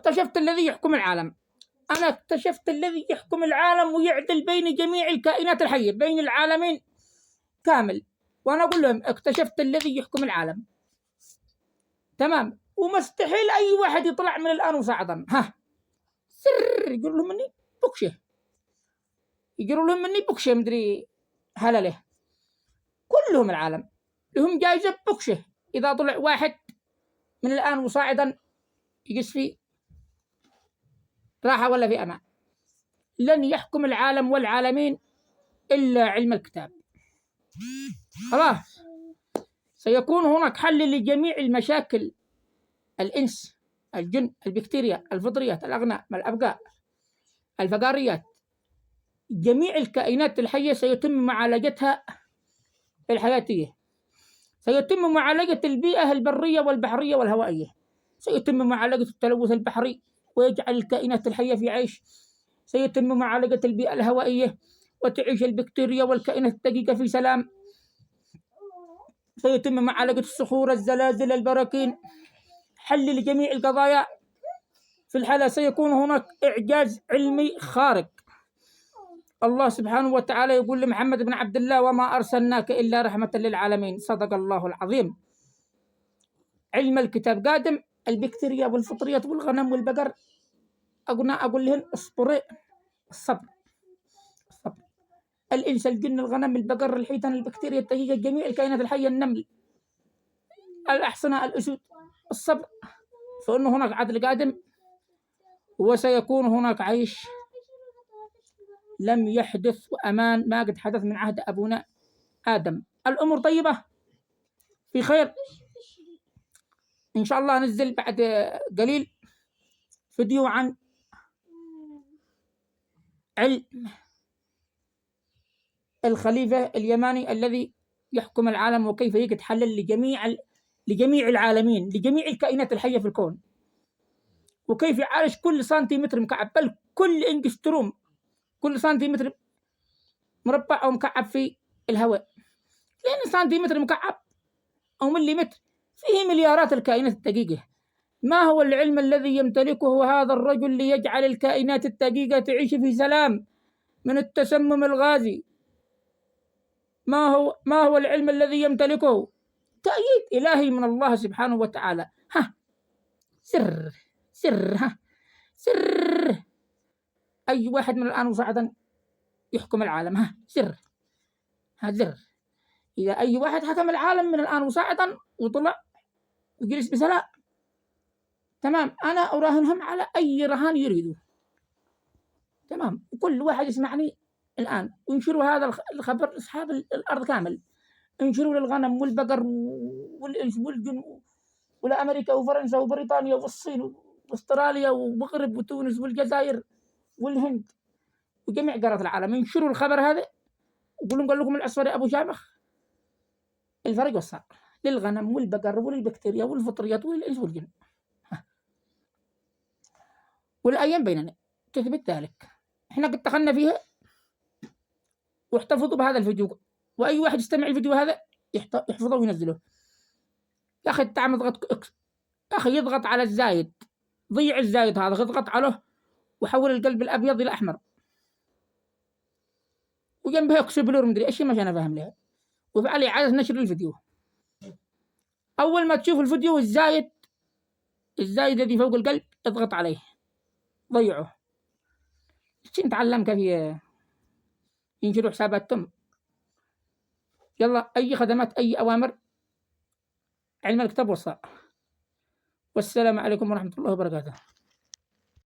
اكتشفت الذي يحكم العالم. أنا اكتشفت الذي يحكم العالم ويعدل بين جميع الكائنات الحية، بين العالمين كامل. وأنا أقول لهم اكتشفت الذي يحكم العالم. تمام. ومستحيل أي واحد يطلع من الآن وصاعدا. سر يقول لهم مني بكشة، يقولوا لهم مني بكشة مدري هلا له. كلهم العالم لهم جائزة بكشة إذا طلع واحد من الآن وصاعدا يقص في راحة ولا في أمان. لن يحكم العالم والعالمين إلا علم الكتاب. خلاص سيكون هناك حل لجميع المشاكل، الإنس، الجن، البكتيريا، الفطريات، الأغنام، الأبقاء، الفقاريات، جميع الكائنات الحية سيتم معالجتها الحياتية. سيتم معالجة البيئة البرية والبحرية والهوائية. سيتم معالجة التلوث البحري ويجعل الكائنات الحية في عيش. سيتم معالجة البيئة الهوائية وتعيش البكتيريا والكائنات الدقيقة في سلام. سيتم معالجة الصخور، الزلازل، البراكين، حل لجميع القضايا. في الحالة سيكون هناك إعجاز علمي خارق. الله سبحانه وتعالى يقول لمحمد بن عبد الله: وما أرسلناك إلا رحمة للعالمين. صدق الله العظيم. علم الكتاب قادم. البكتيريا والفطريات والغنم والبقر أقول لهن اصبري، الصبر. الإنس، الجن، الغنم، البقر، الحيتان، البكتيريا، الدقيقة، جميع الكائنات الحية، النمل، الأحصنة، الأسود، الصبر. فإن هناك عدل قادم وسيكون هناك عيش لم يحدث وأمان ما قد حدث من عهد أبونا آدم. الأمور طيبة في خير. إن شاء الله ننزل بعد قليل فيديو عن علم الخليفة اليماني الذي يحكم العالم وكيف يجد حلا لجميع العالمين، لجميع الكائنات الحية في الكون، وكيف يعالج كل سنتيمتر مكعب، بل كل إنجستروم، كل سنتيمتر مربع أو مكعب في الهواء. لأن سنتيمتر مكعب أو مليمتر فيه مليارات الكائنات الدقيقة. ما هو العلم الذي يمتلكه هذا الرجل ليجعل الكائنات الدقيقة تعيش في سلام من التسمم الغازي؟ ما هو العلم الذي يمتلكه؟ تأييد إلهي من الله سبحانه وتعالى. سر سر أي واحد من الآن وصاعدا يحكم العالم. سر إذا أي واحد حكم العالم من الآن وصاعدا وطلع وجلس بسلام، تمام، أنا أراهنهم على أي رهان يريدوا. تمام. وكل واحد يسمعني الآن وينشروا هذا الخبر لأصحاب الأرض كامل. انشروا للغنم والبقر والإنس والجن والأمريكا وفرنسا وبريطانيا والصين واستراليا ومغرب وتونس والجزائر والهند وجميع قارات العالم. انشروا الخبر هذا وقولوا قال لكم العصفور أبو شامخ الفرق والصقر للغنم والبقر والبكتيريا والفطريات والإنس والجن. والأيام بيننا تثبت ذلك. احنا قد دخلنا فيها. واحتفظوا بهذا الفيديو، وأي واحد يستمع الفيديو هذا يحفظه وينزله. يا أخي تعال اضغط، يا أخي يضغط على الزايد، ضيع الزايد هذا، اضغط عليه وحول القلب الأبيض إلى أحمر وجنبها اكسبلور مدري إيش، ما أنا فاهم لها، وفعل إعادة نشر الفيديو. أول ما تشوف الفيديو الزايد الذي فوق القلب اضغط عليه ضيعه. نتعلم كيف ينشروا حساباتهم. يلا أي خدمات، أي أوامر، علم الكتاب وصل. والسلام عليكم ورحمة الله وبركاته.